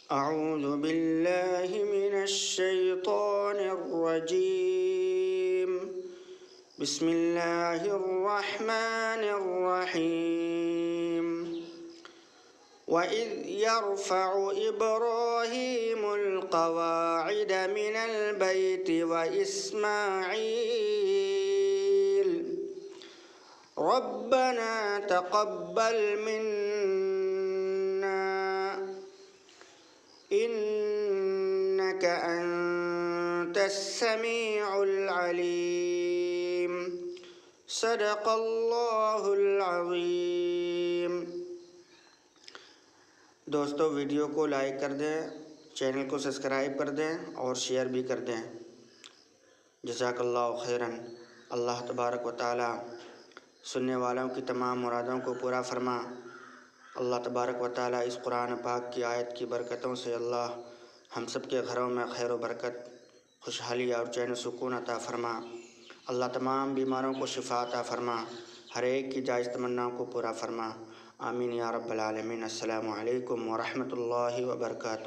अऊज़ु बिल्लाहि मिनश्शैतानिर्रजीम। बिस्मिल्लाहिर्रहमानिर्रहीम। वइज़ यरफ़अु इब्राहीमुल क़वाइद मिनल बैति व इस्माईल रब्बना तक़ब्बल मिन्ना इन्नका अंतस्समीउल अलीम। सदक़ल्लाहुल अज़ीम। दोस्तों, वीडियो को लाइक कर दें, चैनल को सब्सक्राइब कर दें और शेयर भी कर दें। जज़ाकल्लाहु खैरन। अल्लाह तबारक व तआला सुनने वालों की तमाम मुरादों को पूरा फरमा। अल्लाह तबारक व तआला इस कुरान पाक की आयत की बरकतों से अल्लाह हम सब के घरों में खैर व बरकत, खुशहाली और चैन सुकून अता फरमा। अल्लाह तमाम बीमारों को शिफा अता फरमा, हर एक की जायज़ तमन्नाओं को पूरा फरमा। आमीन या रब्बल आलमीन। अस्सलामु अलैकुम व रहमतुल्लाहि व बरकातुहू।